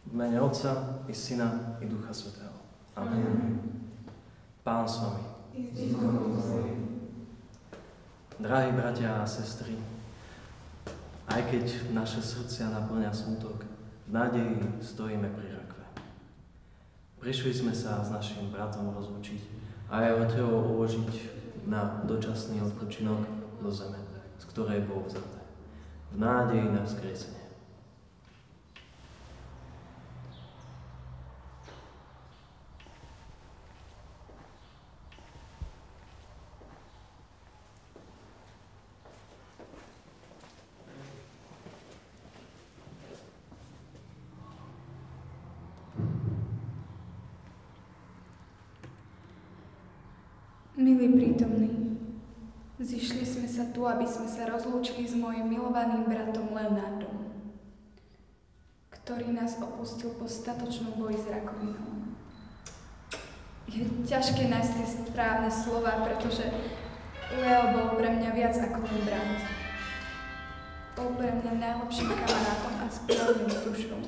V mene Otca i Syna i Ducha Svätého. Amen. Pán s vami. Drahí bratia a sestry, aj keď naše srdcia naplňa smutok, v nádeji stojíme pri rakve. Prišli sme sa s našim bratom rozlúčiť a jeho telo uložiť na dočasný odpočinok do zeme, z ktorej bol vzaté, v nádeji na vzkriesenie. Milí prítomní, zišli sme sa tu, aby sme sa rozlúčili s mojim milovaným bratom Leonardom, ktorý nás opustil po statočnom boji s rakovinou. Je ťažké nájsť tie správne slová, pretože Leo bol pre mňa viac ako môj brat. Bol pre mňa najlepším kamarátom a správnym dušom.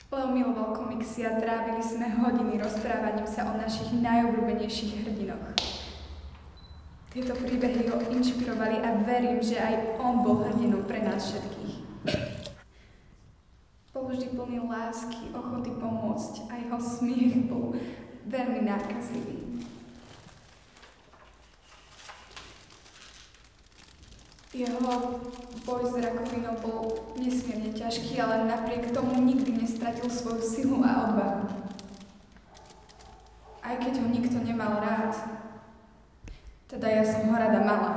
Leo miloval komiksy a trávili sme hodiny rozprávaním sa o našich najobľúbenejších hrdinoch. Tieto príbehy ho inšpirovali a verím, že aj on bol hrdinom pre nás všetkých. Bol vždy plný lásky, ochoty pomôcť a jeho smiech bol veľmi nákazlivý. Jeho boj s rakovinou bol nesmierne ťažký, ale napriek tomu nikdy nestratil svoju silu a odvahu. Aj keď ho nikto nemal rád, teda ja som ho rada mala,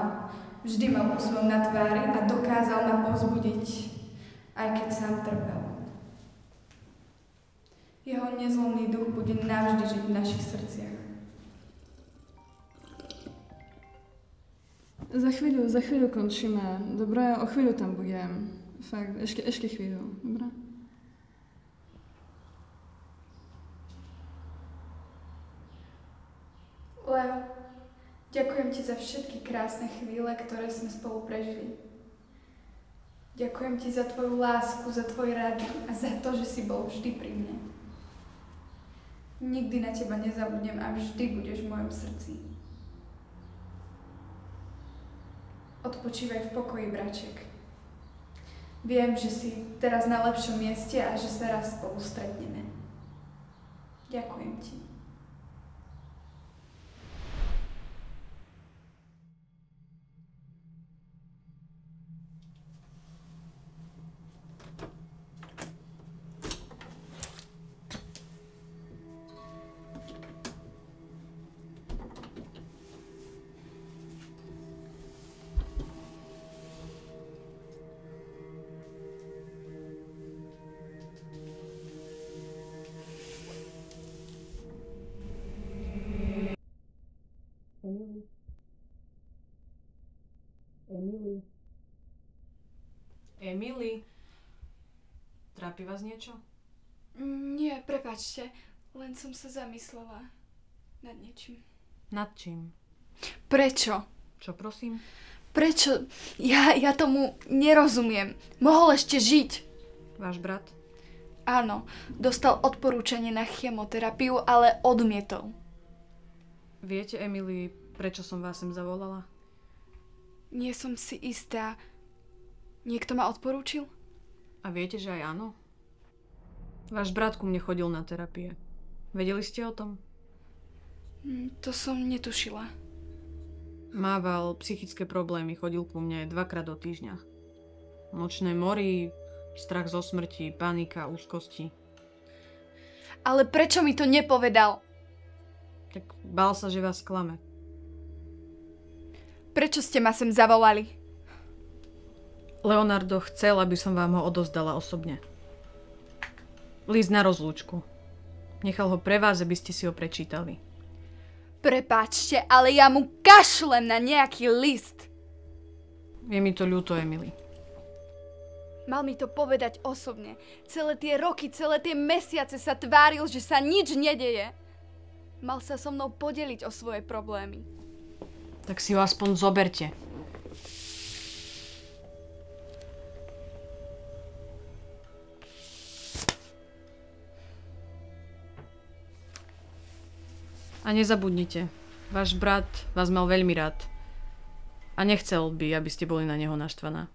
vždy mal úsmev na tvári a dokázal ma povzbudiť, aj keď sám trpel. Jeho nezlomný duch bude navždy žiť v našich srdciach. Za chvíľu končíme. Dobre, o chvíľu tam budem. Fakt, ešte chvíľu. Dobre? Leo, ďakujem ti za všetky krásne chvíle, ktoré sme spolu prežili. Ďakujem ti za tvoju lásku, za tvoj rady a za to, že si bol vždy pri mne. Nikdy na teba nezabudnem a vždy budeš v mojom srdci. Odpočívaj v pokoji, braček. Viem, že si teraz na lepšom mieste a že sa raz spolu stretneme. Ďakujem ti. Emily, trápi vás niečo? Nie, prepáčte, len som sa zamyslela nad niečím. Nad čím? Prečo? Čo, prosím? Prečo? Ja tomu nerozumiem. Mohol ešte žiť. Váš brat? Áno, dostal odporúčanie na chemoterapiu, ale odmietol. Viete, Emily, prečo som vás sem zavolala? Nie som si istá. Niekto ma odporúčil? A viete, že aj áno? Váš brat ku mne chodil na terapie. Vedeli ste o tom? To som netušila. Mával psychické problémy, chodil ku mne 2-krát do týždňa. Nočné mory, strach zo smrti, panika, úzkosti. Ale prečo mi to nepovedal? Tak bál sa, že vás sklame. Prečo ste ma sem zavolali? Leonardo chcel, aby som vám ho odozdala osobne. List na rozlúčku. Nechal ho pre vás, aby ste si ho prečítali. Prepáčte, ale ja mu kašlem na nejaký list. Je mi to ľúto, Emily. Mal mi to povedať osobne. Celé tie roky, celé tie mesiace sa tváril, že sa nič nedeje. Mal sa so mnou podeliť o svoje problémy. Tak si ho aspoň zoberte. A nezabudnite, váš brat vás mal veľmi rád. A nechcel by, aby ste boli na neho naštvaná.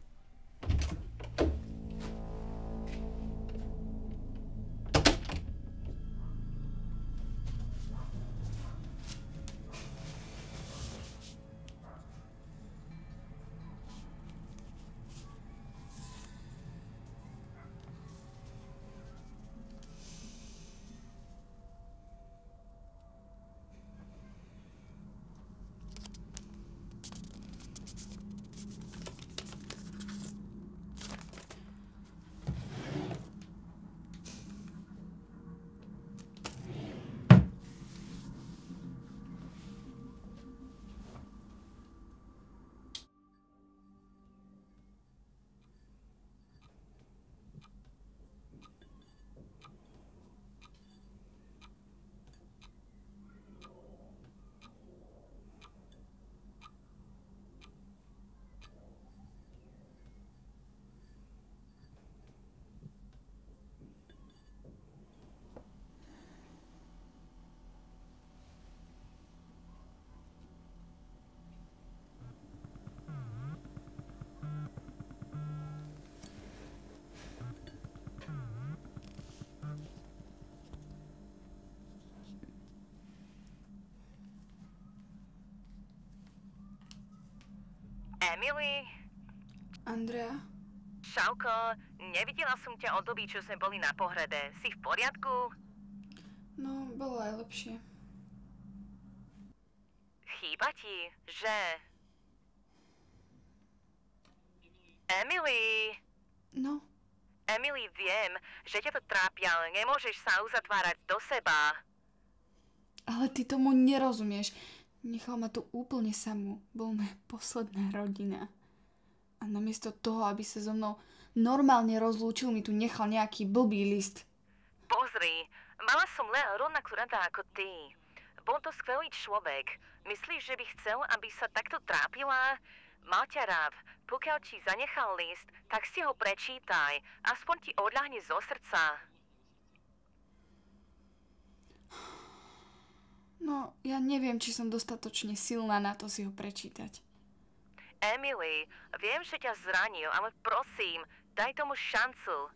Emily? Andrea? Čauko, nevidela som ťa od doby, čo sme boli na pohrebe. Si v poriadku? No, bolo aj lepšie. Chýba ti, že? Emily? No, Emily, viem, že ťa to trápi, ale nemôžeš sa uzatvárať do seba. ale ty tomu nerozumieš. Nechal ma tu úplne samú. Bol moja posledná rodina. A namiesto toho, aby sa so mnou normálne rozlúčil, mi tu nechal nejaký blbý list. Pozri, mala som Lea rovnakú rada ako ty. Bol to skvelý človek. Myslíš, že by chcel, aby sa takto trápila? Mal ťa rád. Pokiaľ ti zanechal list, tak si ho prečítaj. Aspoň ti odľahne zo srdca. No, ja neviem, či som dostatočne silná na to si ho prečítať. Emily, viem, že ťa zranil, ale prosím, daj tomu šancu.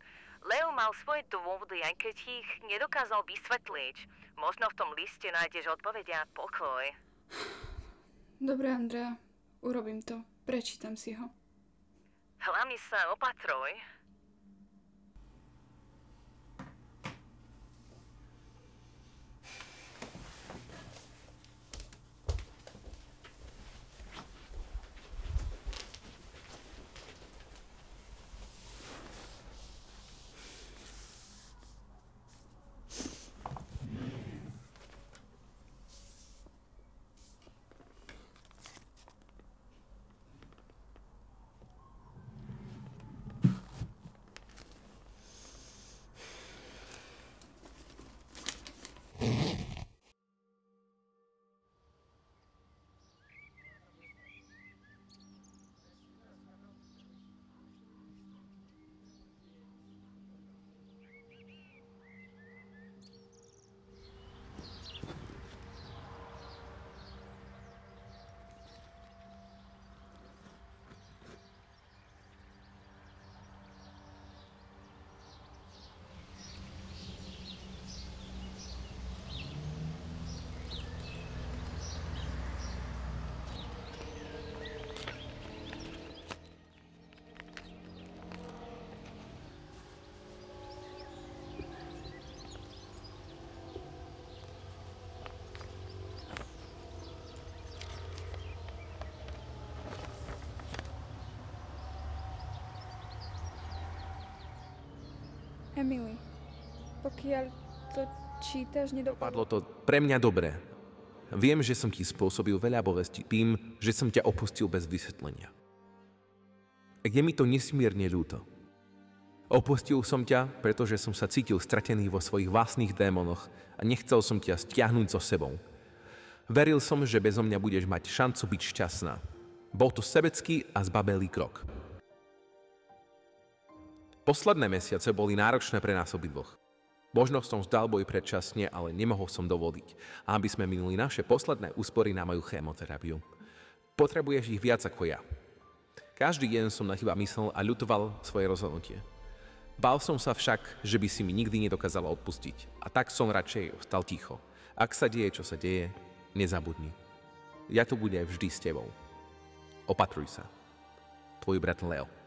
Leo mal svoje dôvody, aj keď ich nedokázal vysvetliť. Možno v tom liste nájdeš odpovedia a pokoj. Dobre, Andrea, urobím to. Prečítam si ho. Hlavne sa opatruj. Emily, pokiaľ to čítaš, Padlo to pre mňa dobre. Viem, že som ti spôsobil veľa bolesti tým, že som ťa opustil bez vysvetlenia. Je mi to nesmierne ľúto. Opustil som ťa, pretože som sa cítil stratený vo svojich vlastných démonoch a nechcel som ťa stiahnuť so sebou. Veril som, že bezo mňa budeš mať šancu byť šťastná. Bol to sebecký a zbabelý krok. Posledné mesiace boli náročné pre nás obidvoch. Možno som zdal boj predčasne, ale nemohol som dovoliť, aby sme minuli naše posledné úspory na moju chemoterapiu. Potrebuješ ich viac ako ja. Každý deň som na teba myslel a ľutoval svoje rozhodnutie. Bál som sa však, že by si mi nikdy nedokázala odpustiť. A tak som radšej ostal ticho. Ak sa deje, čo sa deje, nezabudni. Ja tu budem vždy s tebou. Opatruj sa. Tvoj brat Leo.